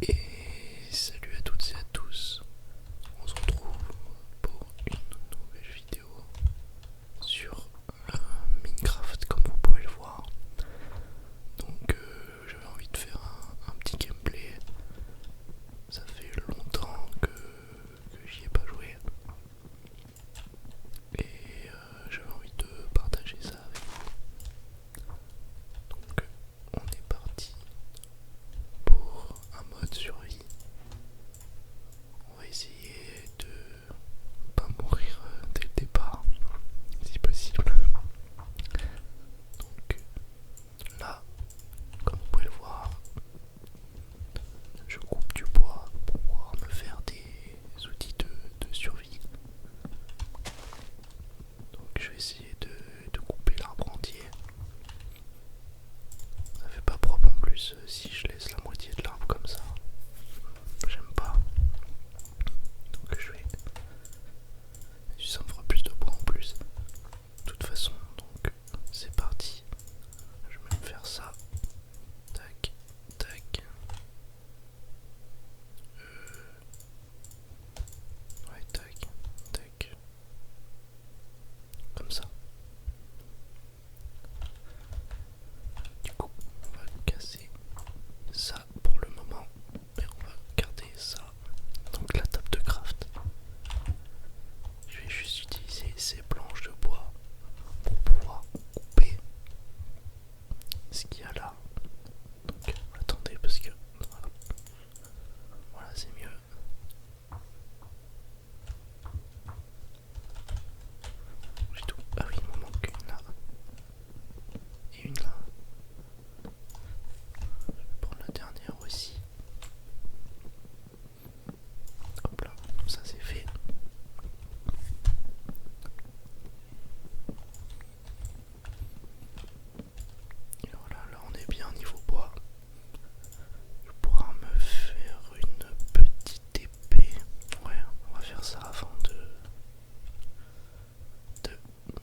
Et salut à toutes et à tous, on se retrouve pour une nouvelle vidéo sur Minecraft comme vous pouvez le voir. Donc j'avais envie de faire un petit gameplay, ça fait longtemps que j'y ai pas joué et j'avais envie de partager ça avec vous. Donc on est parti pour un mode survie. On va essayer de pas mourir dès le départ, si possible. Donc là, comme vous pouvez le voir, je coupe du bois pour pouvoir me faire des outils de survie. Donc je vais essayer de couper l'arbre entier. Ça fait pas propre en plus si je laisse la moitié de l'arbre comme ça. J'aime pas. Donc je vais... Ça me fera plus de bois en plus. De toute façon, donc c'est parti. Je vais même faire ça. Tac, tac. Ouais, tac, tac. Comme ça. Du coup, on va casser ça pour le moment. Et on va garder ça. Donc la table de craft. Je vais juste utiliser ces planches de bois pour pouvoir couper ce qu'il y a là. Donc attendez parce que voilà, c'est mieux. J'ai tout. Ah oui, il m'en manque une là et une là. Je vais prendre la dernière aussi. Hop là, ça c'est fait. Et voilà, là on est bien niveau bois. Je pourrais me faire une petite épée. Ouais, on va faire ça avant de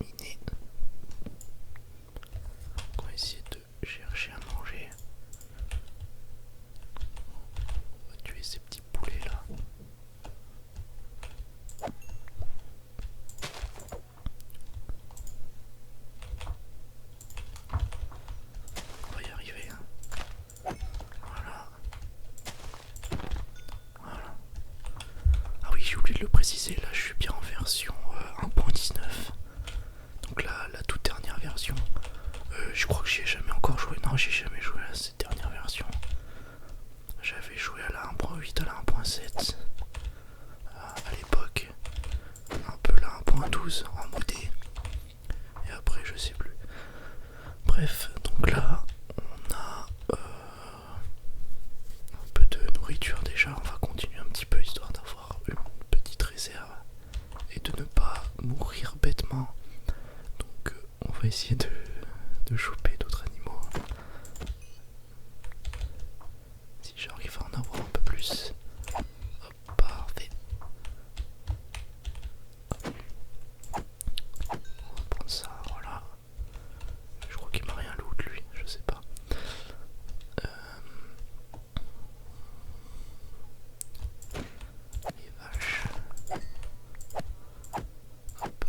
miner. Donc on va essayer de chercher à manger. On va tuer ces petits poulets là. On va y arriver. Voilà. Voilà. Ah oui, j'ai oublié de le préciser, là je suis bien en version 1.19. Donc là, la toute dernière version. Je crois que j'y ai jamais encore joué. Non, j'ai jamais joué à cette dernière version. J'avais joué à la 1.8, à la 1.7 à l'époque. Un peu la 1.12 en modé. Et après, je sais plus. Bref, donc là, on a un peu de nourriture déjà. On va continuer un petit peu histoire d'avoir une petite réserve et de ne pas mourir bêtement. Donc on va essayer de choper d'autres animaux. Si j'arrive à en avoir un peu plus. Hop, parfait. On va prendre ça, voilà. Je crois qu'il m'a rien loot lui, je sais pas. Les vaches. Hop.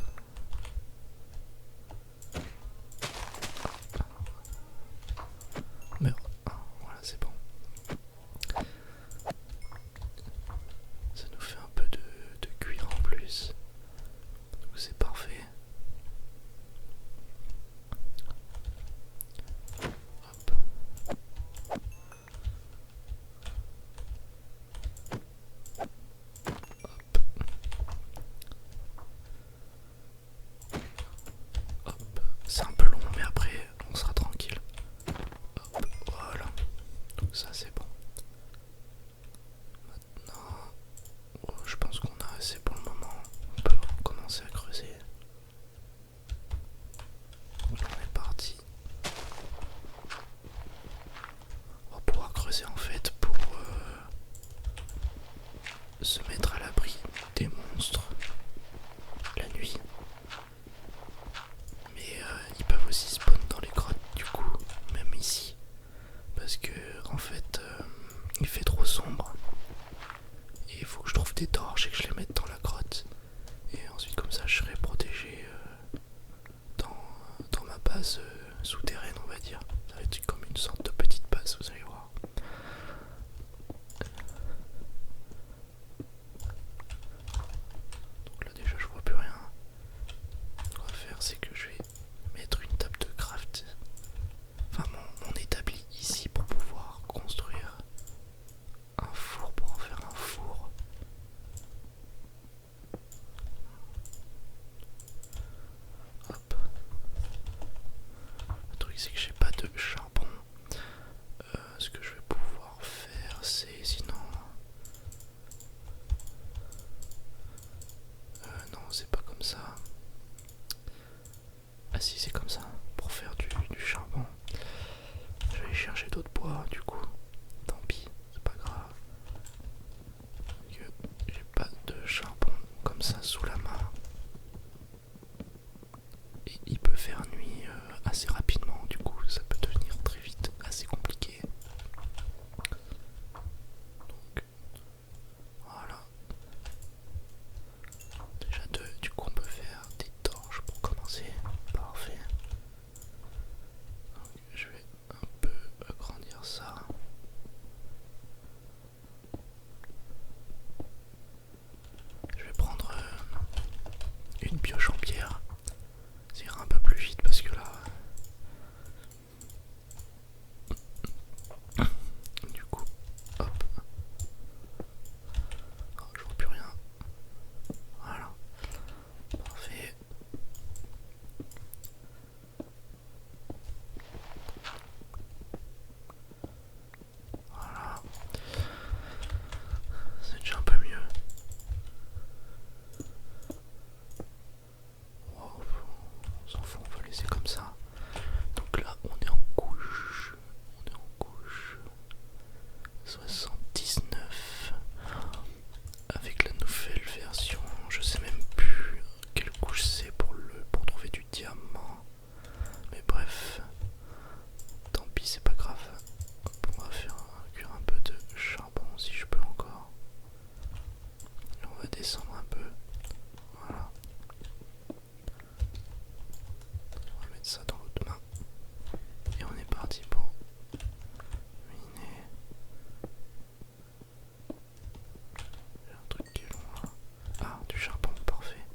Merde. Voilà, c'est bon. Ça nous fait un peu de cuir en plus. Donc c'est parfait. Hop. Hop. C'est un peu long mais après on sera tranquille. Hop. Voilà. Donc ça c'est bon. Maintenant, je pense qu'on a assez pour le moment. On peut commencer à creuser. Donc on est parti. On va pouvoir creuser en fait pour se mettre à l'abri des monstres la nuit. Mais ils peuvent aussi spawn dans les grottes du coup, même ici. Parce que en fait il fait trop sombre sombre. Et il faut que je trouve des torches et que je les mette dans la grotte. Et ensuite comme ça je serai protégé dans ma base souterraine, on va dire. Ça va être comme une sorte de petite base, vous allez voir. Donc là déjà je vois plus rien. Ce qu'on va faire c'est que je vais mettre une table de craft. Enfin mon établi ici pour pouvoir construire un four, pour en faire un four. Hop. Le truc c'est que j'ai pas de charbon. Ce que je vais pouvoir faire c'est sinon... non c'est pas comme ça. Ah si c'est comme ça. Pour faire du charbon. Je vais aller chercher d'autres bois du coup. Tant pis, c'est pas grave. J'ai pas de charbon comme ça sous la main. Et il peut faire nuit assez rapidement, du coup ça peut devenir très vite assez compliqué. Donc voilà. Déjà du coup on peut faire des torches pour commencer. Parfait. Donc, je vais un peu agrandir ça. Je vais prendre une pioche en pierre. Ça ira un peu plus vite parce que là... Du coup, hop. Oh, je vois plus rien. Voilà. Parfait. Voilà. C'est déjà un peu mieux. Wow. On s'en fout, on va laisser comme ça. Donc là, on est en couche. On est en couche 79. Avec la nouvelle version, je sais même plus quelle couche c'est pour trouver du diamant. Mais bref, tant pis, c'est pas grave. Hop, on va faire cuire un peu de charbon si je peux encore. Et on va descendre un peu. Voilà. On va mettre ça dans l'autre main. Et on est parti pour miner. J'ai un truc qui est long là. Ah, du charbon, parfait.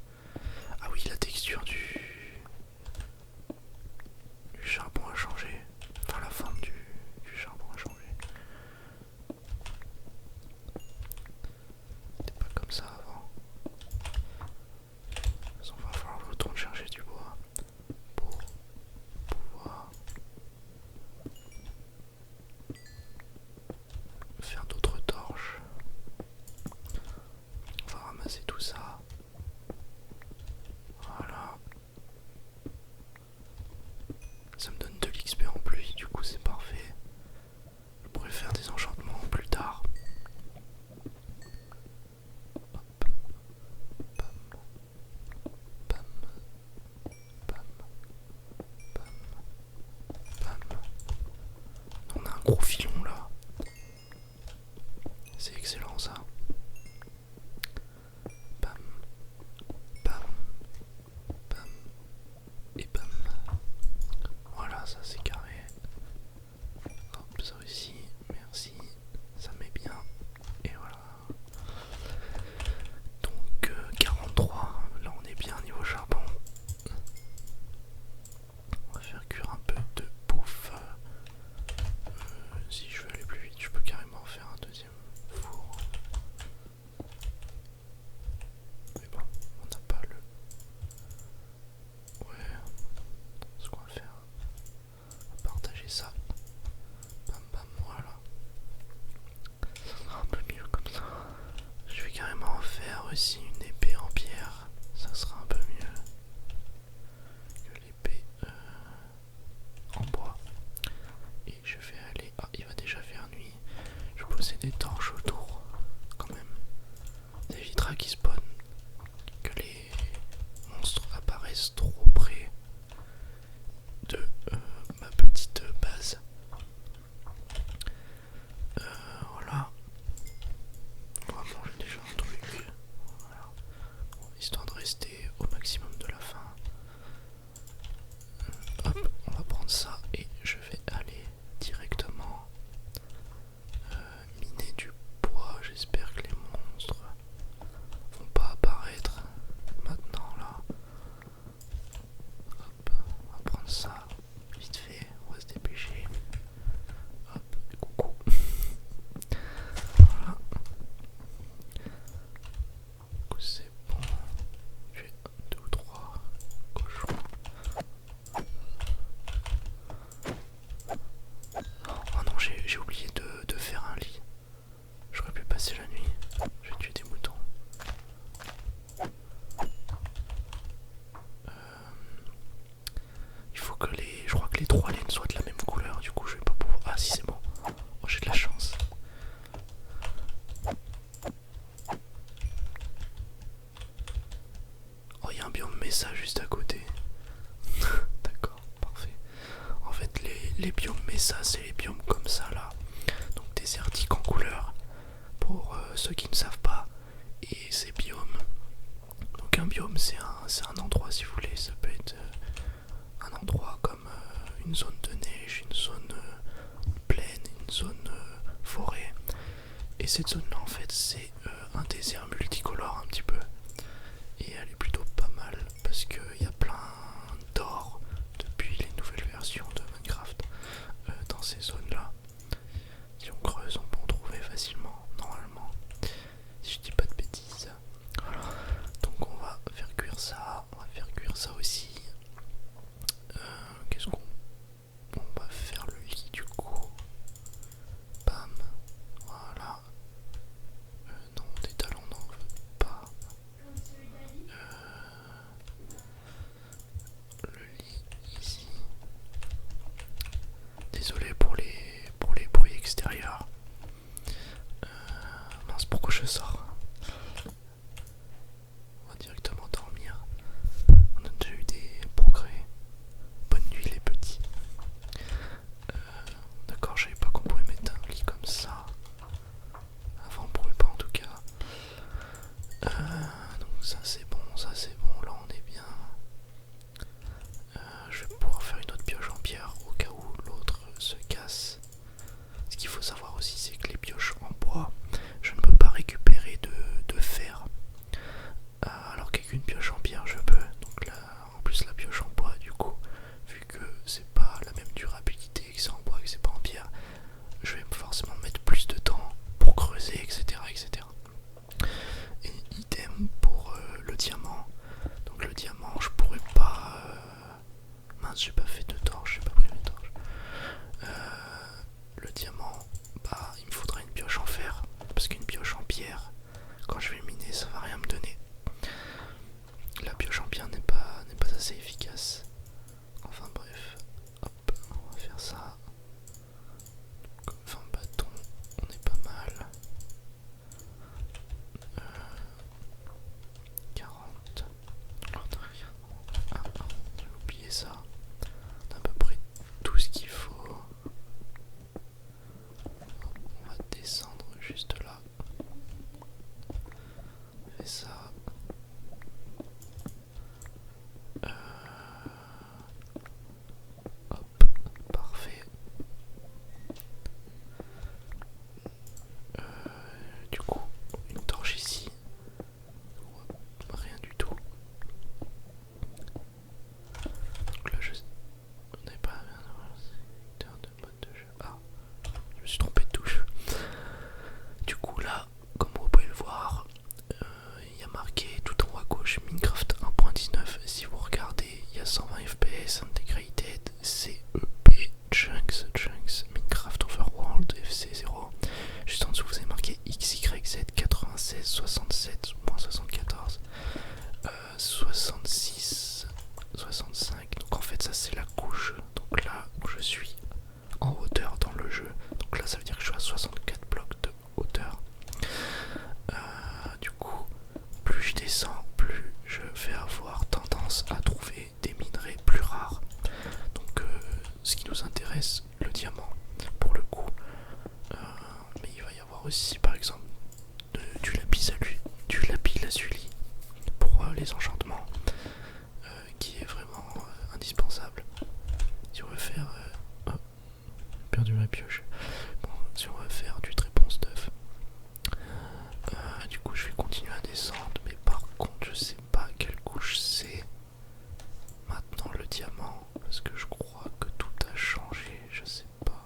Ah oui, la texture du charbon a changé. Enfin, la forme du charbon a changé. C'était pas comme ça avant. De toute façon, il va falloir que je retourne chercher du bois pour pouvoir faire d'autres torches. On va ramasser tout ça. Voilà. Ça me donne de l'XP en plus, du coup c'est parfait. Je pourrais faire des enchantements plus tard. Hop. Bam. Bam. Bam. Bam. Bam. On a un gros filon là. C'est excellent ça. Bam. Bam. Bam. Et bam. Voilà, ça c'est carré. Hop, ça aussi, merci, ça met bien. Et voilà. Donc 43, là on est bien niveau charbon. On va faire cuire un peu de bouffe. Si je j'ai oublié de faire un lit. J'aurais pu passer la nuit. Je vais tuer des moutons. Il faut que je crois que les 3 laines soient de la même couleur. Du coup, je vais pas pouvoir. Ah, si, c'est bon. Oh, j'ai de la chance. Oh, il y a un biome Mesa juste à côté. D'accord, parfait. En fait, les biomes Mesa, c'est les biomes comme ça là. Donc désertiques en couleur. Pour ceux qui ne savent pas. Et ces biomes. Donc un biome, c'est un endroit, si vous voulez. Ça peut être un endroit comme une zone de neige, une zone plaine, une zone forêt. Et cette zone là en fait c'est un désert multicolore un petit peu. Et elle est plutôt pas mal parce qu'il y a plein d'or depuis les nouvelles versions de Minecraft dans ces zones là. Si on creuse on peut en trouver facilement normalement. Si je dis pas de bêtises. Voilà. Donc on va faire cuire ça. On va faire cuire ça aussi. Qu'est-ce qu'on... On va faire le lit du coup. Bam. Voilà. Non, des talons, non, on veut pas. Le lit ici. Désolé pour les bruits extérieurs. Mince, pourquoi je sors? On va directement dormir. On a déjà eu des progrès. Bonne nuit les petits. D'accord, je savais pas qu'on pouvait mettre un lit comme ça. Avant on pouvait pas en tout cas. Donc ça c'est bon, là on est bien. Je vais pouvoir faire une autre pioche en pierre au cas où l'autre se casse. Ce qu'il faut savoir aussi c'est que les pioches en bois, je ne peux pas récupérer de fer. Alors qu'avec une pioche en pierre je peux. Donc là, en plus la pioche en bois du coup, vu que c'est pas la même durabilité que c'est en bois que c'est pas en pierre, je vais forcément mettre plus de temps pour creuser, etc. etc. Et idem pour le diamant. Donc le diamant, je pourrais pas... Mince, j'ai pas fait de torche, j'ai pas pris mes torches. Le diamant, bah il me faudra une pioche en fer. Parce qu'une pioche en pierre, quand je vais miner, ça va rien me donner. La pioche en pierre n'est pas assez efficace. Enfin bref, hop, on va faire ça. Donc, 20 bâtons, on est pas mal. 40. J'ai oublié ça. On a à peu près tout ce qu'il faut. On va descendre juste là. On fait ça. Hop, parfait. Du coup, une torche ici. Rien du tout. Donc là, on n'est pas de mode de jeu. Ah, je me suis trompé de touche. Du coup, là, comme vous pouvez le voir, il y a marqué tout en haut à gauche Minecraft 1.19. Si vous regardez, il y a 120 FPS, Integrated, CEP, Chunks, Minecraft Overworld, FC0. Juste en dessous, vous avez marqué XYZ 96 67 74 66 65. Donc en fait, ça c'est la couche. Donc là où je suis en hauteur dans le jeu. Donc là, ça veut dire que je suis à 64 blocs de hauteur. Du coup, plus je descends, plus je vais avoir tendance à trouver des minerais plus rares. Donc ce qui nous intéresse, le diamant pour le coup. Mais il va y avoir aussi par exemple du lapis lazuli pour les enchantements, qui est vraiment indispensable. Si on veut faire... oh, j'ai perdu ma pioche. Bon, si on veut faire du très bon stuff. Du coup je vais continuer à descendre, mais par contre je sais pas quelle couche c'est maintenant le diamant, parce que je crois que tout a changé, je sais pas.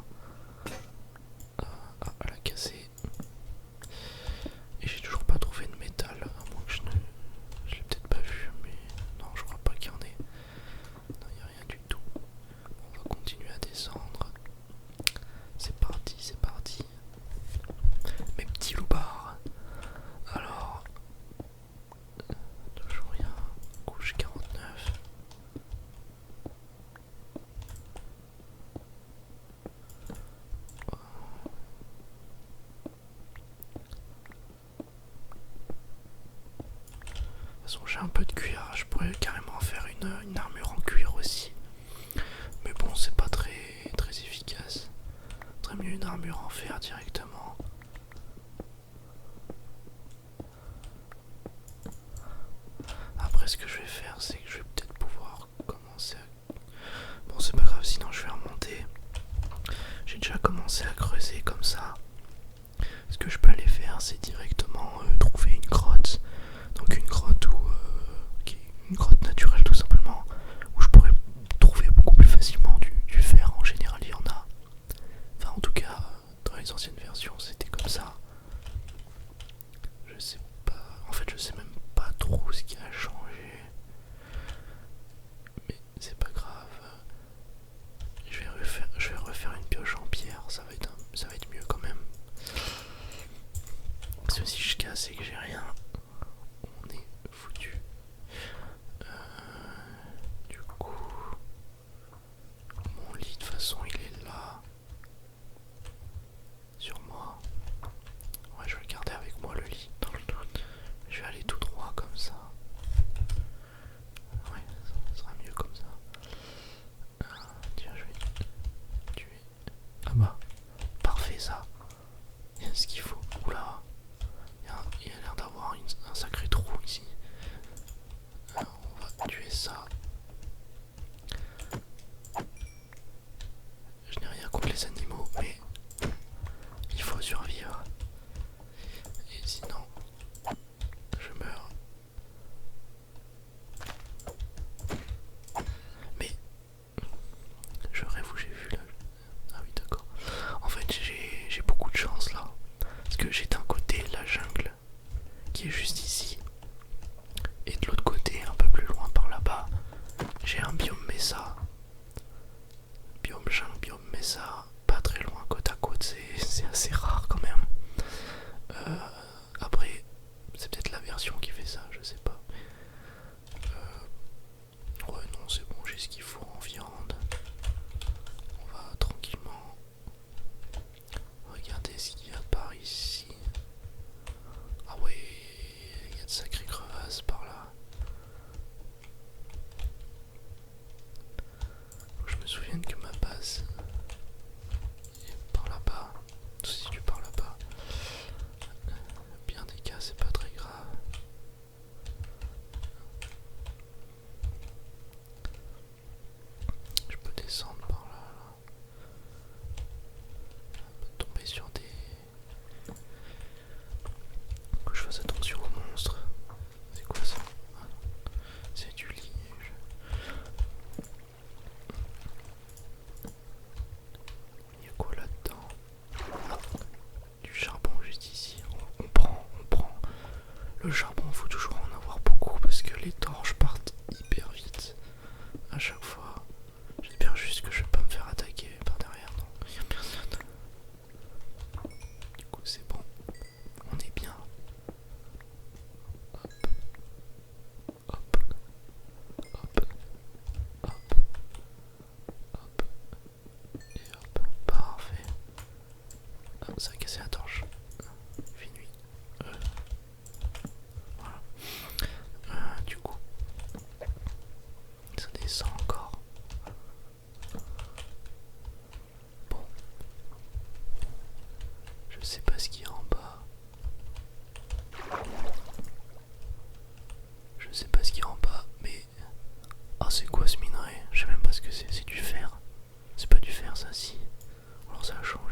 Ah, elle a cassé. Et j'ai toujours pas trouvé de métal, à moins que je l'ai peut-être pas vu, mais non, je crois pas qu'il y en ait. Non, il n'y a rien du tout. On va continuer à descendre. C'est pas façon, j'ai un peu de cuir, je pourrais carrément faire une armure en cuir aussi. Mais bon, c'est pas très efficace. Très mieux une armure en fer directement. Après, ce que je vais faire, c'est que je vais peut-être pouvoir commencer à... Bon, c'est pas grave, sinon je vais remonter. J'ai déjà commencé à creuser comme ça. Ce que je peux aller faire, c'est directement trouver une grotte. Donc une grotte une grotte naturelle tout simplement, où je pourrais trouver beaucoup plus facilement du fer. En général, il y en a. Enfin, en tout cas, dans les anciennes versions, c'était comme ça. Je sais pas. En fait, je sais même pas trop ce qui a changé. Mais c'est pas grave. Je vais refaire une pioche en pierre. Ça va être mieux quand même. Parce que si je casse et que j'ai rien, on est foutu. Du coup, mon lit de toute façon il est là. Sur moi. Ouais, je vais le garder avec moi le lit. Dans le doute. Je vais aller tout droit comme ça. Ouais, ça sera mieux comme ça. Tiens, je vais tuer. Ah bah, parfait ça. Il y a ce qu'il faut. Oula. Il y a l'air d'avoir un sacré trou ici. Alors, on va tuer ça. Je n'ai rien contre les animaux, mais il faut survivre. Et sinon, je meurs. Mais je rêve où j'ai vu là. Ah oui, d'accord. En fait, j'ai beaucoup de chance là. Parce que j'ai d'un côté la jungle qui est juste ici. Et de l'autre côté, un peu plus loin par là-bas, j'ai un biome Mesa. Biome jungle, biome Mesa, pas très loin côte à côte, c'est assez rare quand même. Après, c'est peut-être la version qui fait ça, je sais pas. Ouais, non, c'est bon, j'ai ce qu'il faut en viande. On va tranquillement regarder ce qu'il y a par ici. Ah ouais, il y a de sacrées crevasses par là. Faut que je me souvienne que ma base est par là-bas. Si tu pars là-bas, bien des cas, c'est pas très grave. Je peux descendre par là, là. Tomber sur des... Faut que je fasse attention aux monstres. C'est quoi ça? Ah non, c'est du liège. Il y a quoi là-dedans? Ah, du charbon juste ici. On prend. Le charbon, faut toujours en avoir beaucoup parce que les torches partent hyper vite. À chaque fois. J'espère juste que je vais pas me faire attaquer par derrière. Non, il y a personne. Du coup, c'est bon. On est bien. Hop. Hop. Hop. Hop. Hop. Et hop. Parfait. Ah, ça a cassé la torche. Il fait nuit. Voilà. Du coup, ça descend encore. Bon. Je sais pas ce qu'il y a en bas. Je sais pas ce qu'il y a en bas, mais... Ah, c'est quoi ce minerai? Je sais même pas ce que c'est. C'est du fer. C'est pas du fer, ça, si. Alors ça a changé.